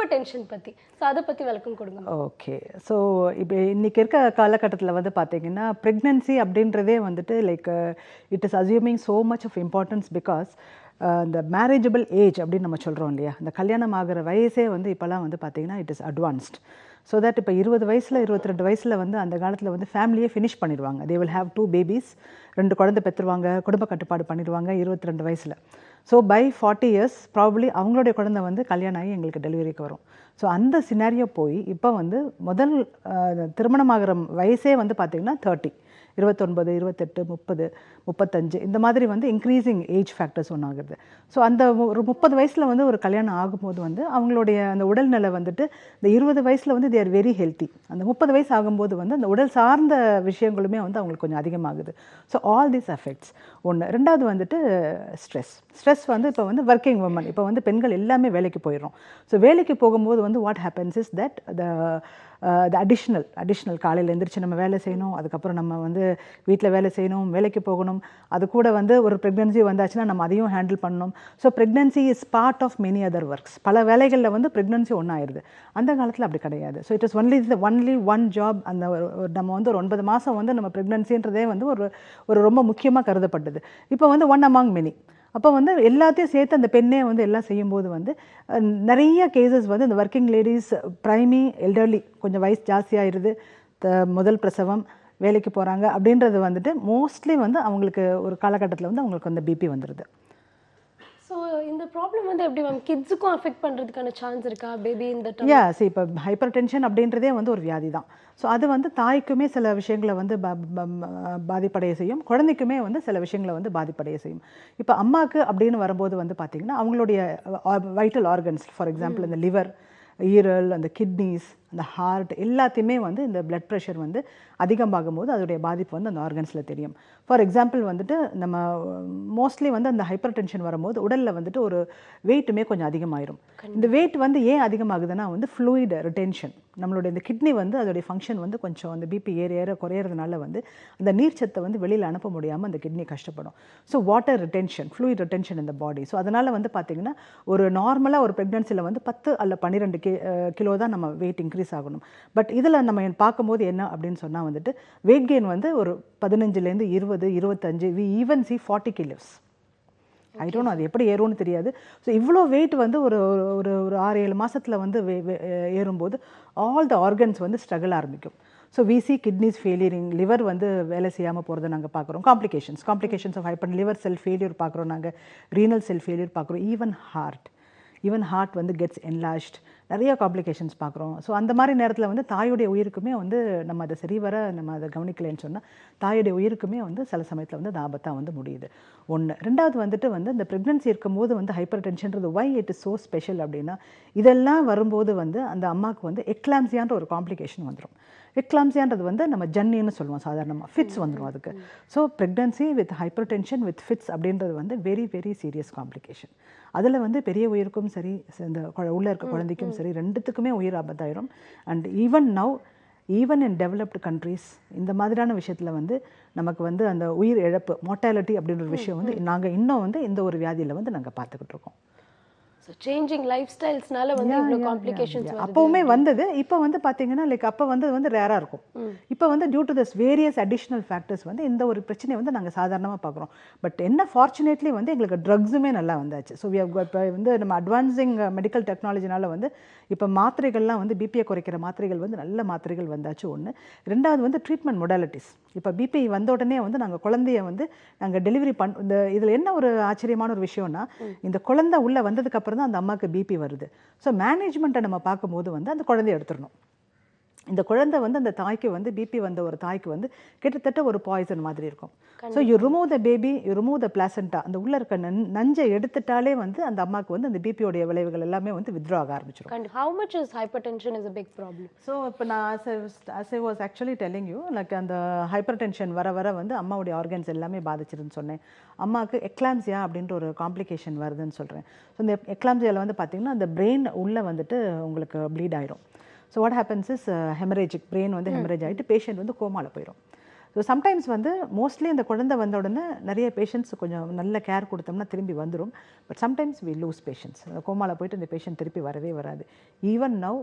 Hyper tension பற்றி. So அதை பற்றி விளக்கம் கொடுங்க. ஓகே. ஸோ இப்போ இன்றைக்கி இருக்க காலகட்டத்தில் வந்து பார்த்தீங்கன்னா ப்ரெக்னென்சி அப்படின்றதே வந்துட்டு like it is assuming so much of importance because இந்த மேரேஜபிள் ஏஜ் அப்படின்னு நம்ம சொல்கிறோம் இல்லையா, இந்த கல்யாணம் ஆகிற வயசே வந்து இப்போலாம் வந்து பார்த்திங்கன்னா it is advanced. So that இப்போ 20 வயசில் 22 வயசில் வந்து அந்த காலத்தில் வந்து ஃபேமிலியே ஃபினிஷ் பண்ணிடுவாங்க. தே வில் ஹேவ் 2 பேபிஸ், 2 குழந்தை பெற்றுருவாங்க, குடும்ப கட்டுப்பாடு பண்ணிடுவாங்க 22 வயசில். ஸோ பை 40 இயர்ஸ் ப்ராபப்ளி அவங்களுடைய குழந்தை வந்து கல்யாணம் ஆகி எங்களுக்கு டெலிவரிக்கு வரும். ஸோ அந்த சினாரியோ போய் இப்போ வந்து முதல் திருமணமாகிற வயசே வந்து பார்த்திங்கன்னா 30, 29, 28, 30, 35 இந்த மாதிரி வந்து இன்க்ரீஸிங் ஏஜ் ஃபேக்டர்ஸ் ஒன்று ஆகுது. ஸோ அந்த ஒரு 30 வயசில் வந்து ஒரு கல்யாணம் ஆகும்போது வந்து அவங்களுடைய அந்த உடல்நிலை வந்துட்டு இந்த 20 வயசில் வந்து தே ஆர் வெரி ஹெல்த்தி. அந்த 30 வயசு ஆகும்போது வந்து அந்த உடல் சார்ந்த விஷயங்களுமே வந்து அவங்களுக்கு கொஞ்சம் அதிகமாகுது. ஸோ ஆல் தீஸ் அஃபெக்ட்ஸ் ஒன்று. ரெண்டாவது வந்துட்டு ஸ்ட்ரெஸ் வந்து இப்போ வந்து ஒர்க்கிங் உமன், இப்போ வந்து பெண்கள் எல்லாமே வேலைக்கு போயிடுறோம். ஸோ வேலைக்கு போகும்போது வந்து what happens is that the additional காலையில் எழுந்திரிச்சு நம்ம வேலை செய்யணும், அதுக்கப்புறம் நம்ம வந்து வீட்டில் வேலை செய்யணும், வேலைக்கு போகணும், அது கூட வந்து ஒரு ப்ரெக்னென்சி வந்தாச்சுன்னா நம்ம அதையும் ஹேண்டில் பண்ணணும். So pregnancy is part of many other works. பல வேலைகளில் வந்து ப்ரெக்னென்சி ஒன்றாயிருது. அந்த காலத்தில் அப்படி கிடையாது. So it is only one job. அந்த நம்ம வந்து ஒரு 9 மாதம் வந்து நம்ம ப்ரெக்னென்சின்றதே வந்து ஒரு ரொம்ப முக்கியமாக கருதப்பட்டது. இப்போ வந்து ஒன் அமாங் மெனி. அப்போ வந்து எல்லாத்தையும் சேர்த்து அந்த பெண்ணே வந்து எல்லாம் செய்யும்போது வந்து நிறைய கேசஸ் வந்து இந்த ஒர்க்கிங் லேடிஸ், ப்ரைமி, எல்டர்லி, கொஞ்சம் வயசு ஜாஸ்தியாகிடுது, முதல் பிரசவம், வேலைக்கு போகிறாங்க அப்படின்றது வந்துட்டு மோஸ்ட்லி வந்து அவங்களுக்கு ஒரு காலகட்டத்தில் வந்து அவங்களுக்கு அந்த பிபி வந்துடுது. ஸோ இந்த ப்ராப்ளம் வந்து எப்படி மேம் கிட்ஸுக்கும் அஃபெக்ட் பண்ணுறதுக்கான சான்ஸ் இருக்கா பேபி இந்த டைம்? சரி, இப்போ ஹைப்பர் டென்ஷன் அப்படின்றதே வந்து ஒரு வியாதி தான். ஸோ அது வந்து தாய்க்குமே சில விஷயங்களை வந்து பாதிப்படைய செய்யும், குழந்தைக்குமே வந்து சில விஷயங்களை வந்து பாதிப்படைய செய்யும். இப்போ அம்மாவுக்கு அப்படின்னு வரும்போது வந்து பார்த்திங்கன்னா அவங்களுடைய வைட்டல் ஆர்கன்ஸ், ஃபார் எக்ஸாம்பிள் இந்த லிவர், ஈரல், அந்த கிட்னிஸ், அந்த ஹார்ட் எல்லாத்தையுமே வந்து இந்த பிளட் ப்ரெஷர் வந்து அதிகமாகும் போது அதோடைய பாதிப்பு வந்து அந்த ஆர்கன்ஸில் தெரியும். ஃபார் எக்ஸாம்பிள் வந்துட்டு நம்ம மோஸ்ட்லி வந்து அந்த ஹைப்பர் டென்ஷன் வரும்போது உடலில் வந்துட்டு ஒரு வெயிட்டுமே கொஞ்சம் அதிகமாயிரும். இந்த வெயிட் வந்து ஏன் அதிகமாகுதுன்னா வந்து ஃப்ளூயிட் ரிட்டென்ஷன், நம்மளுடைய இந்த கிட்னி வந்து அதோடைய ஃபங்க்ஷன் வந்து கொஞ்சம் அந்த பிபி ஏற குறையிறதுனால வந்து அந்த நீர்ச்சத்தை வந்து வெளியில் அனுப்ப முடியாமல் அந்த கிட்னி கஷ்டப்படும். So water retention, fluid retention இந்த பாடி. ஸோ அதனால் வந்து பார்த்திங்கன்னா ஒரு நார்மலாக ஒரு ப்ரெக்னென்சியில் வந்து 10 அல்ல 12 கிலோ தான் நம்ம வெயிட் இன்க்ரீஸ் ஆகணும். பட் இதில் நம்ம பார்க்கும்போது என்ன அப்படின்னு சொன்னால் வந்துட்டு வெயிட் கெயின் வந்து ஒரு 15லேருந்து 20, 25, we even see 40 kilos. I don't know அது எப்படி ஏறும்னு தெரியாது. ஸோ இவ்வளோ வெயிட் வந்து ஒரு ஒரு ஒரு 6-7 மாதத்தில் வந்து ஏறும்போது ஆல் த ஆர்கன்ஸ் வந்து ஸ்ட்ரகிள் ஆரம்பிக்கும். So we see kidneys failuring, liver வந்து வேலை செய்யாமல் போகிறத நாங்கள் பார்க்குறோம். Complications of hyper liver cell failure பார்க்குறோம், நாங்கள் ரீனல் செல் ஃபெயிலியர் பார்க்குறோம், ஈவன் ஹார்ட் வந்து கெட்ஸ் என்லார்ஜ்ட், நிறைய காம்ப்ளிகேஷன்ஸ் பார்க்குறோம். ஸோ அந்த மாதிரி நேரத்தில் வந்து தாயுடைய உயிருக்குமே வந்து நம்ம அதை சரிவர நம்ம அதை கவனிக்கலைன்னு சொன்னால் தாயுடைய உயிருக்குமே வந்து சில சமயத்தில் வந்து அது ஆபத்தாக வந்து முடியுது. ஒன்று. ரெண்டாவது வந்துட்டு வந்து இந்த ப்ரெக்னென்சி இருக்கும்போது வந்து ஹைப்பர் டென்ஷன்றது why it is so special அப்படின்னா இதெல்லாம் வரும்போது வந்து அந்த அம்மாவுக்கு வந்து எக்லாம்சியான்ற ஒரு காம்ப்ளிகேஷன் வந்துடும். எக்லாம்சியான்றது வந்து நம்ம ஜன்னின்னு சொல்லுவோம் சாதாரணமாக, ஃபிட்ஸ் வந்துடும் அதுக்கு. So pregnancy with hyper tension with fits அப்படின்றது வந்து வெரி வெரி சீரியஸ் காம்ப்ளிகேஷன். அதில் வந்து பெரிய உயிருக்கும் சரி, இந்த உள்ளே இருக்க குழந்தைக்கும் சரி, ரெண்டுத்துக்குமே உயிர் ஆபத்தாயிரும். And even in developed countries இந்த மாதிரியான விஷயத்தில் வந்து நமக்கு வந்து அந்த உயிர் இழப்பு, மோர்டாலிட்டி அப்படின்ற ஒரு விஷயம் வந்து நாங்கள் இன்னும் வந்து இந்த ஒரு வியாதியில் வந்து நாங்கள் பார்த்துக்கிட்டு இருக்கோம். ஸோ சேஞ்சிங் லைஃப் ஸ்டைல்ஸ்னால வந்து இவ்வளோ காம்ப்ளிகேஷன்ஸ் அப்போவுமே வந்தது. இப்போ வந்து பார்த்தீங்கன்னா லைக் அப்போ வந்து ரேராக இருக்கும். இப்போ வந்து due to this various additional factors வந்து இந்த ஒரு பிரச்சனையை வந்து நாங்கள் சாதாரணமாக பார்க்குறோம். பட் என்ன ஃபார்ச்சுனேட்லி வந்து எங்களுக்கு ட்ரக்ஸுமே நல்லா வந்தாச்சு. ஸோ இப்போ வந்து நம்ம அட்வான்ஸிங் மெடிக்கல் டெக்னாலஜினால வந்து இப்போ மாத்திரைகள்லாம் வந்து பிபியை குறைக்கிற மாத்திரைகள் வந்து நல்ல மாத்திரைகள் வந்தாச்சு ஒன்று. ரெண்டாவது வந்து ட்ரீட்மெண்ட் மொடாலிட்டிஸ். இப்போ பிபி வந்த உடனே வந்து நாங்கள் குழந்தைய வந்து நாங்கள் டெலிவரி இந்த இதில் என்ன ஒரு ஆச்சரியமான ஒரு விஷயம்னா இந்த குழந்தை உள்ளே வந்ததுக்கப்புறம் தான் அந்த அம்மாவுக்கு பிபி வருது. ஸோ மேனேஜ்மெண்ட்டை நம்ம பார்க்கும்போது வந்து அந்த குழந்தைய எடுத்துடணும். இந்த குழந்தை வந்து அந்த தாய்க்கு வந்து பிபி வந்த ஒரு தாய்க்கு வந்து கிட்டத்தட்ட ஒரு பாய்சன் மாதிரி இருக்கும். So you remove the baby, you remove the placenta, அந்த உள்ள இருக்க நஞ்சை எடுத்துட்டாலே வந்து அந்த அம்மாவுக்கு வந்து அந்த பிபியோடைய விளைவுகள் எல்லாமே வந்து வித்ட்ரா ஆக ஆரம்பிச்சிடும். How much is hypertension is a big problem? So இப்போ நான் as I was actually telling you, like அந்த ஹைப்பர் டென்ஷன் வர வர வந்து அம்மாவுடைய ஆர்கன்ஸ் எல்லாமே பாதிச்சிருன்னு சொன்னேன். அம்மாவுக்கு எக்லாம்சியா அப்படின்ற ஒரு காம்ப்ளிகேஷன் வருதுன்னு சொல்கிறேன். ஸோ இந்த எக்லாம்சியாவில் வந்து பார்த்திங்கன்னா அந்த பிரெயின் உள்ளே வந்துட்டு உங்களுக்கு ப்ளீட் ஆயிரும். So what happens is haemorrhagic, brain வந்து ஹெமரேஜ் ஆகிட்டு பேஷண்ட் வந்து கோமாவில் போயிடும். ஸோ சம்டைம்ஸ் வந்து மோஸ்ட்லி இந்த குழந்தை வந்த உடனே நிறைய பேஷண்ட்ஸ் கொஞ்சம் நல்ல கேர் கொடுத்தோம்னா திரும்பி வந்துடும். But sometimes we lose patients. கோமாவில் போயிட்டு இந்த பேஷண்ட் திருப்பி வரவே வராது. Even now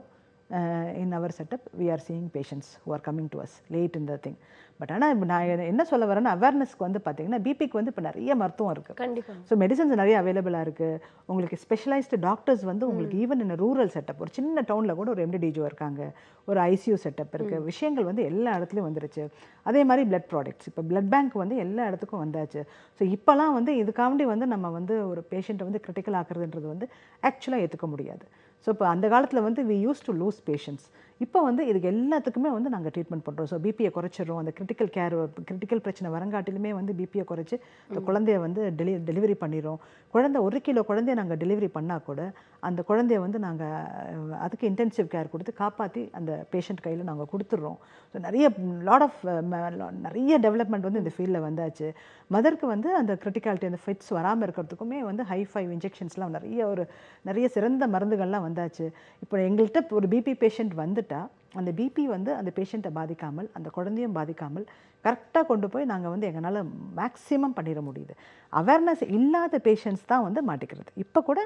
in our setup we are seeing patients who are coming to us late in the thing. But ஆனால் இப்போ நான் என்ன சொல்ல வரேன்னா அவேர்னஸ்க்கு வந்து பார்த்தீங்கன்னா பிபிக்கு வந்து இப்போ நிறைய மருத்துவம் இருக்குது. கண்டிப்பாக. ஸோ மெடிசன்ஸ் நிறைய அவைலபிளாக இருக்குது. உங்களுக்கு ஸ்பெஷலைஸ்டு டாக்டர்ஸ் வந்து உங்களுக்கு ஈவன் இந்த ரூரல் செட்டப் ஒரு சின்ன டவுனில் கூட ஒரு எம்டிடிஜோ இருக்காங்க, ஒரு ஐசியூ செட்டப் இருக்குது. விஷயங்கள் வந்து எல்லா இடத்துலையும் வந்துருச்சு. அதே மாதிரி பிளட் ப்ராடக்ட்ஸ் இப்போ பிளட் பேங்க் வந்து எல்லா இடத்துக்கும் வந்தாச்சு. ஸோ இப்போலாம் வந்து இதுக்காண்டி வந்து நம்ம வந்து ஒரு பேஷண்ட்டை வந்து கிரிட்டிக்கல் ஆக்குறதுன்றது வந்து ஆக்சுவலாக ஏற்றுக்க முடியாது. ஸோ இப்போ அந்த காலத்தில் வந்து we used to lose patients. இப்போ வந்து இதுக்கு எல்லாத்துக்குமே வந்து நாங்கள் ட்ரீட்மெண்ட் பண்ணுறோம். ஸோ பிபியை குறைச்சிடுறோம். அந்த கிரிட்டிக்கல் பிரச்சனை வரங்காட்டிலுமே வந்து பிபியை குறைச்சி அந்த குழந்தைய வந்து டெலிவரி பண்ணிடுறோம். குழந்தை 1 கிலோ குழந்தைய நாங்கள் டெலிவரி பண்ணால் கூட அந்த குழந்தைய வந்து நாங்கள் அதுக்கு இன்டென்சிவ் கேர் கொடுத்து காப்பாற்றி அந்த பேஷண்ட் கையில் நாங்கள் கொடுத்துட்றோம். ஸோ நிறைய டெவலப்மெண்ட் வந்து இந்த ஃபீல்டில் வந்தாச்சு. மதருக்கு வந்து அந்த கிரிட்டிகாலிட்டி அந்த ஃபிட்ஸ் வராமல் இருக்கிறதுக்குமே வந்து ஹை-5 இன்ஜெக்ஷன்ஸ்லாம் நிறைய சிறந்த மருந்துகள்லாம் வந்தாச்சு. இப்போ எங்கள்கிட்ட ஒரு பிபி பேஷண்ட் வந்துட்டா அந்த பிபி வந்து அந்த பேஷண்ட்டை பாதிக்காமல் அந்த குழந்தையும் பாதிக்காமல் கரெக்டாக கொண்டு போய் நாங்கள் வந்து எங்களால் மேக்ஸிமம் பண்ணிட முடியுது. அவேர்னஸ் இல்லாத பேஷண்ட்ஸ் தான் வந்து மாட்டிக்கிறது. இப்போ கூட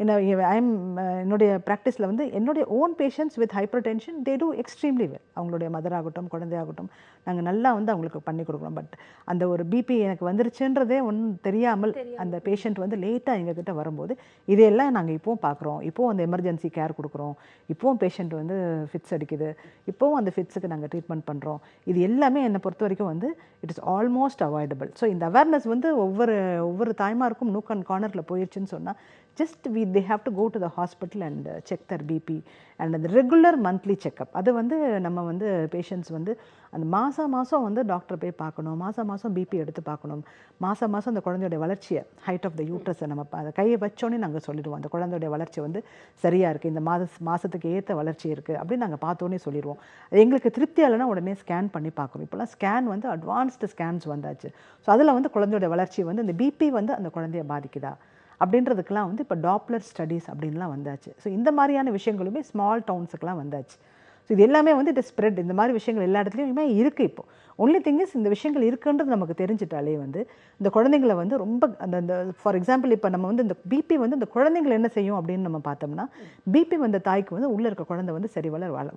என்னுடைய ப்ராக்டிஸில் வந்து என்னுடைய own patients with hyper tension they do extremely well. அவங்களுடைய மதராகட்டும் குழந்தையாகட்டும் நாங்கள் நல்லா வந்து அவங்களுக்கு பண்ணி கொடுக்குறோம். பட் அந்த ஒரு பிபி எனக்கு வந்துருச்சுன்றதே ஒன்றும் தெரியாமல் அந்த பேஷண்ட் வந்து லேட்டாக எங்ககிட்ட வரும்போது இதையெல்லாம் நாங்கள் இப்போவும் பார்க்குறோம். இப்போவும் அந்த எமர்ஜென்சி கேர் கொடுக்குறோம். இப்போவும் பேஷண்ட் வந்து ஃபிட்ஸ் அடிக்குது. இப்போவும் அந்த ஃபிட்ஸுக்கு நாங்கள் ட்ரீட்மெண்ட் பண்ணுறோம். இது எல்லாமே என்னை பொறுத்த வரைக்கும் வந்து it is almost avoidable. So இந்த அவேர்னஸ் வந்து ஒவ்வொரு தாய்மாருக்கும் நூக் அண்ட் கார்னரில் போயிடுச்சுன்னு சொன்னால் just they have to go to the hospital and check their BP and the regular monthly checkup. அது வந்து நம்ம வந்து பேஷண்ட்ஸ் வந்து அந்த மாதம் வந்து டாக்டர் போய் பார்க்கணும். மாதம் பிபி எடுத்து பார்க்கணும். மாதம் அந்த குழந்தையோட வளர்ச்சியை ஹைட் ஆஃப் த யூட்ரஸை நம்ம அதை கையை வச்சோன்னே நாங்கள் சொல்லிடுவோம் அந்த குழந்தையோட வளர்ச்சி வந்து சரியாக இருக்குது, இந்த மாதத்துக்கு ஏற்ற வளர்ச்சி இருக்குது அப்படின்னு நாங்கள் பார்த்தோன்னே சொல்லிடுவோம். எங்களுக்கு திருப்தி இல்லைன்னா உடனே ஸ்கேன் பண்ணி பார்க்குறோம். இப்போலாம் ஸ்கேன் வந்து அட்வான்ஸ்டு ஸ்கேன்ஸ் வந்தாச்சு. ஸோ அதில் வந்து குழந்தையோட வளர்ச்சி வந்து இந்த பிபி வந்து அந்த குழந்தைய பாதிக்குதா அப்படின்றதுக்கெலாம் வந்து இப்போ டாப்லர் ஸ்டடீஸ் அப்படின்லாம் வந்தாச்சு. ஸோ இந்த மாதிரியான விஷயங்களுமே ஸ்மால் டவுன்ஸுக்கெலாம் வந்தாச்சு. ஸோ இது எல்லாமே வந்து இட் ஸ்ப்ரெட். இந்த மாதிரி விஷயங்கள் எல்லா இடத்துலையுமே இருக்குது. இப்போ ஒன்லி திங் இஸ் இந்த விஷயங்கள் இருக்குன்றது நமக்கு தெரிஞ்சிட்டாலே வந்து இந்த குழந்தைங்களை வந்து ரொம்ப அந்த ஃபார் எக்ஸாம்பிள் இப்போ நம்ம வந்து இந்த பிபி வந்து இந்த குழந்தைங்களை என்ன செய்யும் அப்படின்னு நம்ம பார்த்தோம்னா பிபி வந்த தாய்க்கு வந்து உள்ளே இருக்க குழந்தை வந்து சரி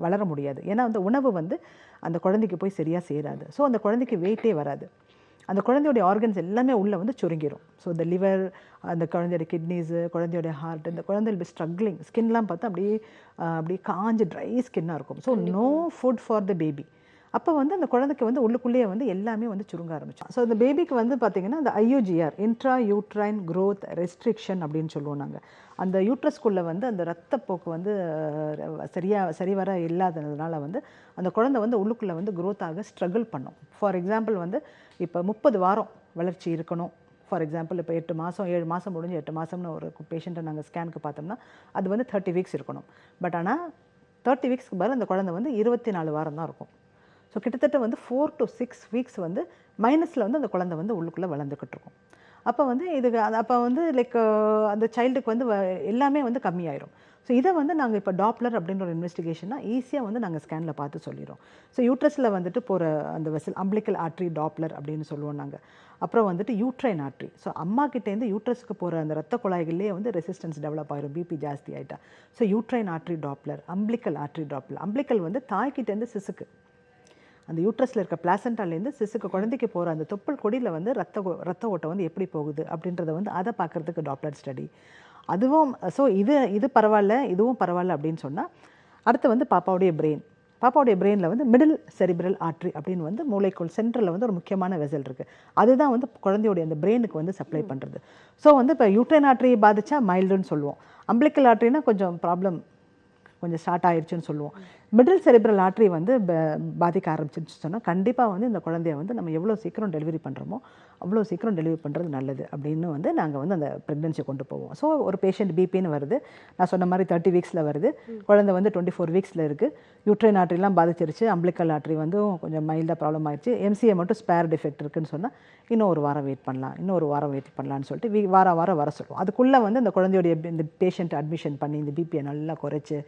வளர முடியாது. ஏன்னா அந்த உணவு வந்து அந்த குழந்தைக்கு போய் சரியாக சேராது. ஸோ அந்த குழந்தைக்கு வெயிட்டே வராது. அந்த குழந்தையோடைய ஆர்கன்ஸ் எல்லாமே உள்ளே வந்து சுருங்கிடும். ஸோ இந்த லிவர், அந்த குழந்தையோட கிட்னிஸு, குழந்தையோடைய ஹார்ட், இந்த குழந்தை பி ஸ்ட்ரகிளிங். ஸ்கின்லாம் பார்த்தா அப்படியே காஞ்சு ட்ரை ஸ்கின்னாக இருக்கும். So no food for the baby. அப்போ வந்து அந்த குழந்தைக்கு வந்து உள்ளுக்குள்ளேயே வந்து எல்லாமே வந்து சுருங்க ஆரம்பிச்சோம். ஸோ இந்த பேபிக்கு வந்து பார்த்திங்கன்னா இந்த IUGR intra uterine growth restriction அப்படின்னு சொல்லுவோம் நாங்கள். அந்த யூட்ரஸ்குள்ளே வந்து அந்த ரத்தப்போக்கு வந்து சரிவர இல்லாததுனால வந்து அந்த குழந்தை வந்து உள்ளுக்குள்ளே வந்து க்ரோத் ஆக ஸ்ட்ரகிள் பண்ணும். ஃபார் எக்ஸாம்பிள் வந்து இப்போ 30 வாரம் வளர்ச்சி இருக்கணும். ஃபார் எக்ஸாம்பிள் இப்போ 8 மாதம் 7 மாதம் முடிஞ்சு 8 மாதம்னு ஒரு பேஷண்ட்டை நாங்கள் ஸ்கேனுக்கு பார்த்தோம்னா அது வந்து 30 வீக்ஸ் இருக்கணும். பட் ஆனால் 30 வீக்ஸ்க்கு பதில் அந்த குழந்தை வந்து 24 வாரம் தான் இருக்கும். ஸோ கிட்டத்தட்ட வந்து 4 to 6 வீக்ஸ் வந்து மைனஸில் வந்து அந்த குழந்தை வந்து உள்ளுக்குள்ளே வளர்ந்துக்கிட்டு இருக்கும். அப்போ வந்து அப்போ வந்து லைக் அந்த சைல்டுக்கு வந்து எல்லாமே வந்து கம்மியாயிரும். ஸோ இதை வந்து நாங்கள் இப்போ டாப்லர் அப்படின்ற ஒரு இன்வெஸ்டிகேஷனாக ஈஸியாக வந்து நாங்கள் ஸ்கேனில் பார்த்து சொல்லிடுறோம். ஸோ யூட்ரஸில் வந்துட்டு போகிற அந்த வெசல் அம்பிளிக்கல் ஆர்ட்ரி டாப்லர் அப்படின்னு சொல்லுவோம் நாங்கள். அப்புறம் வந்துட்டு யூட்ரைன் ஆர்ட்ரி. ஸோ அம்மா கிட்டேருந்து யூட்ரஸ்க்கு போகிற அந்த ரத்த குழாய்கள்லேயே வந்து ரெசிஸ்டன்ஸ் டெவலப் ஆயிரும் பிபி ஜாஸ்தி ஆகிட்டா. So uterine artery Doppler, umbilical artery Doppler. Umbilical வந்து தாய்கிட்டேருந்து சிசுக்கு, அந்த யூட்ரஸில் இருக்க பிளாசண்டாலேருந்து சிசுக்கு குழந்தைக்கு போகிற அந்த தொப்புள் கொடியில் வந்து ரத்த ஓட்டம் வந்து எப்படி போகுது அப்படின்றத வந்து அதை பார்க்குறதுக்கு டாப்லர் ஸ்டடி. அதுவும் ஸோ இது பரவாயில்ல, இதுவும் பரவாயில்ல அப்படின்னு சொன்னால் அடுத்து வந்து பாப்பாவுடைய பிரெயினில் வந்து மிடில் செரிப்ரல் ஆர்ட்ரி அப்படின்னு வந்து மூளைக்குள் சென்ட்ரலில் வந்து ஒரு முக்கியமான வெசல் இருக்குது. அதுதான் வந்து குழந்தையோடைய அந்த பிரெயினுக்கு வந்து சப்ளை பண்ணுறது. ஸோ வந்து இப்போ யூட்ரைன் ஆர்ட்ரி பாதிச்சா மைல்டுன்னு சொல்லுவோம். அம்பிளிக்கல் ஆர்ட்ரினா கொஞ்சம் ப்ராப்ளம் கொஞ்சம் ஸ்டார்ட் ஆயிடுச்சுன்னு சொல்லுவோம். மிடில் செரிப்ரல் ஆர்ட்ரி வந்து பாதிக்க ஆரம்பிச்சுன்னு சொன்னால் கண்டிப்பாக வந்து இந்த குழந்தைய வந்து நம்ம எவ்வளோ சீக்கிரம் டெலிவரி பண்ணுறோமோ அவ்வளோ சீக்கிரம் டெலிவரி பண்ணுறது நல்லது அப்படின்னு வந்து நாங்கள் வந்து அந்த ப்ரெக்னென்சி கொண்டு போவோம். ஸோ ஒரு பேஷண்ட் பிபின்னு வருது, நான் சொன்ன மாதிரி 30 வீக்ஸில் வருது, குழந்தை வந்து 24 வீக்ஸில் இருக்குது, யூட்ரைன் ஆர்ட்ரிலாம் பாதிச்சிருச்சு, அம்பிளிக்கல் ஆர்ட்ரி வந்து கொஞ்சம் மைல்டாக ப்ராப்ளம் ஆயிடுச்சு, MCA மட்டும் ஸ்பேர் டிஃபெக்ட் இருக்குதுன்னு சொன்னால் இன்னும் ஒரு வாரம் வெயிட் பண்ணலாம்னு சொல்லிட்டு வாரம் வர சொல்லுவோம். அதுக்குள்ளே வந்து இந்த குழந்தையோடைய இந்த பேஷண்ட் அட்மிஷன் பண்ணி இந்த பிபியை நல்லா குறைச்சி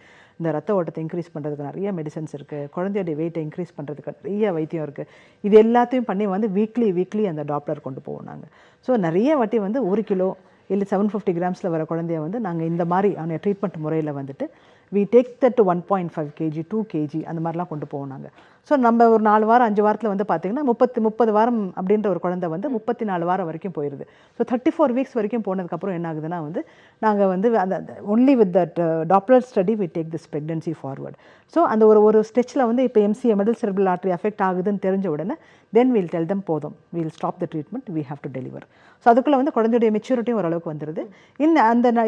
இந்த ரத்த ஓட்டத்தை இன்க்ரீஸ் பண்ணுறதுக்கு நிறைய மெடிசன்ஸ் இருக்குது, குழந்தையோடைய வெயிட்டை இன்க்ரீஸ் பண்ணுறதுக்கு நிறைய வைத்தியம் இருக்குது. இது எல்லாத்தையும் பண்ணி வந்து வீக்லி அந்த டாப்லர் கொண்டு போவோம் நாங்கள். ஸோ நிறைய வாட்டி வந்து 1 கிலோ இல்லை 750 கிராம்ஸில் வர குழந்தைய வந்து நாங்கள் இந்த மாதிரி ட்ரீட்மெண்ட் முறையில் வந்துட்டு we take that to 1.5 kg 2 kg அந்த மாதிரிலாம் கொண்டு போவோம் நாங்கள். ஸோ நம்ம ஒரு 4 வாரம் 5 வாரத்தில் வந்து பார்த்திங்கன்னா 30 வாரம் அப்படின்ற ஒரு குழந்தை வந்து 34 வாரம் வரைக்கும் போயிடுது. ஸோ 34 வீக்ஸ் வரைக்கும் போனதுக்கப்புறம் என்ன ஆகுதுன்னா வந்து நாங்கள் வந்து அந்த only with that Doppler study we take this pregnancy forward. So அந்த ஒரு ஸ்டெச்சில் வந்து இப்போ MCA middle cerebral artery affect ஆகுதுன்னு தெரிஞ்ச உடனே then we'll tell them போதும், we'll stop the treatment, we have to deliver. So அதுக்குள்ளே வந்து குழந்தையுடைய மெச்சூரிட்டியும் ஓரளவுக்கு வந்துடுது.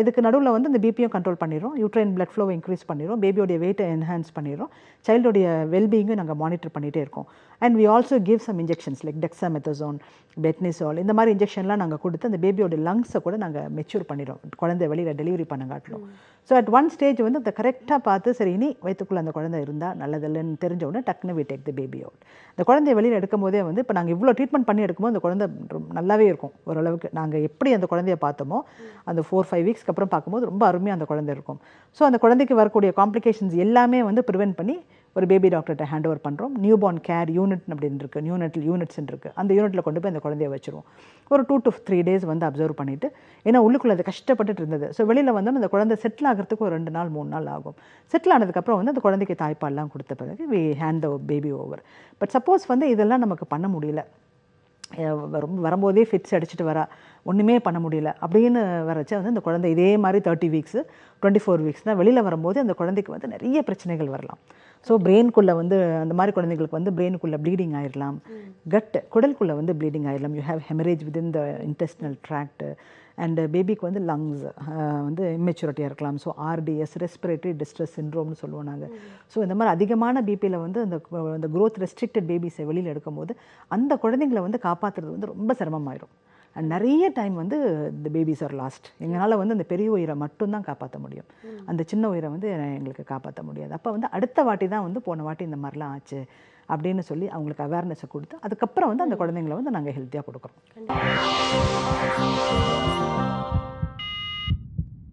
இதுக்கு நடுவில் வந்து இந்த பிபியும் கண்ட்ரோல் பண்ணிடுறோம், யூட்ரைன் பிளட் ஃப்ளோவை இன்க்ரீஸ் பண்ணிடுறோம், பேபியோடைய வெயிட்டை என்ஹான்ஸ் பண்ணிடுறோம், சைல்டோடைய வெல்பீயிங்கும் நாங்கள் மானிட்டர் பண்ணிகிட்டே இருக்கோம். And we also give some injections like dexamethasone, Betnesol, இந்த மாதிரி இன்ஜெக்ஷன்லாம் நாங்கள் கொடுத்து அந்த பேபியோட லங்ஸை கூட நாங்கள் மெச்சூர் பண்ணிடுறோம் குழந்தை வெளியில் டெலிவரி பண்ண காட்டிலும். ஸோ அட் ஒன் ஸ்டேஜ் வந்து அதை கரெக்டாக பார்த்து சரி இனி வயிற்றுக்குள்ளே அந்த குழந்தை இருந்தால் நல்லதில்லைன்னு தெரிஞ்ச உடனே டக்குன்னு we take the baby out. இந்த குழந்தைய வெளியில் எடுக்கும் போதே வந்து இப்போ நாங்கள் இவ்வளோ ட்ரீட்மெண்ட் பண்ணி எடுக்கும்போது அந்த குழந்தை நல்லாவே இருக்கும் ஓரளவுக்கு. நாங்கள் எப்படி அந்த குழந்தைய பார்த்தோமோ அந்த 4-5 வீக்ஸ்க்கு அப்புறம் பார்க்கும்போது ரொம்ப அருமையாக அந்த குழந்தை இருக்கும். ஸோ அந்த குழந்தைக்கு வரக்கூடிய காம்ப்ளிகேஷன்ஸ் எல்லாமே வந்து ப்ரிவென்ட் பண்ணி ஒரு பேபி டாக்டர்கிட்ட ஹேண்ட் ஓவர் பண்ணுறோம். நியூ பார்ன் கேர் யூனிட் அப்படின்னு இருக்குது, நியூனட்டல் யூனிட்ஸ் இருக்குது. அந்த யூனிட்டில் கொண்டு போய் அந்த குழந்தைய வச்சுருவோம். ஒரு 2 to 3 days வந்து அப்சர்வ் பண்ணிவிட்டு, ஏன்னா உள்ளுக்குள்ளே அது கஷ்டப்பட்டுட்டு இருந்தது. ஸோ வெளியில் வந்தோம் அந்த குழந்தை செட்டில் ஆகிறதுக்கு ஒரு 2 நாள் 3 நாள் ஆகும். செட்டில் ஆனதுக்கப்புறம் வந்து அந்த குழந்தைக்கு தாய்ப்பால்லாம் கொடுத்த பிறகு we hand the baby over. But suppose வந்து இதெல்லாம் நமக்கு பண்ண முடியல, வரும்போதே ஃபிட்ஸ் அடிச்சுட்டு வரா, ஒன்றுமே பண்ண முடியல அப்படின்னு வரச்சா வந்து அந்த குழந்தை இதே மாதிரி 30 வீக்ஸு 24 வீக்ஸ்னால் வெளியில் வரும்போது அந்த குழந்தைக்கு வந்து நிறைய பிரச்சனைகள் வரலாம். ஸோ பிரெயின்குள்ளே வந்து அந்த மாதிரி குழந்தைங்களுக்கு வந்து பிரெயினுக்குள்ளே ப்ளீடிங் ஆயிடலாம், குடலுக்குள்ளே வந்து ப்ளீடிங் ஆயிடலாம், you have haemorrhage within the intestinal tract. And பேபிக்கு வந்து லங்ஸ் வந்து இம்மெச்சூரிட்டியாக இருக்கலாம். ஸோ RDS ரெஸ்பிரேட்டரி டிஸ்ட்ரெஸ் சிண்ட்ரோம்னு சொல்லுவோம் நாங்கள். ஸோ இந்த மாதிரி அதிகமான பிபியில் வந்து அந்த க்ரோத் ரெஸ்ட்ரிக்டட் பேபிஸை வெளியில் எடுக்கும்போது அந்த குழந்தைங்களை வந்து காப்பாற்றுறது வந்து ரொம்ப சிரமமாயிடும். அண்ட் நிறைய டைம் வந்து இந்த பேபிஸ் ஆர் லாஸ்ட். எங்களால் வந்து அந்த பெரிய உயிரை மட்டும்தான் காப்பாற்ற முடியும், அந்த சின்ன உயிரை வந்து எங்களுக்கு காப்பாற்ற முடியாது. அப்போ வந்து அடுத்த வாட்டி தான் வந்து போன வாட்டி இந்த மாதிரிலாம் ஆச்சு அப்படின்னு சொல்லி அவங்களுக்கு அவேர்னஸை கொடுத்து அதுக்கப்புறம் வந்து அந்த குழந்தைங்களை வந்து நாங்கள் ஹெல்த்தியாக கொடுக்குறோம்.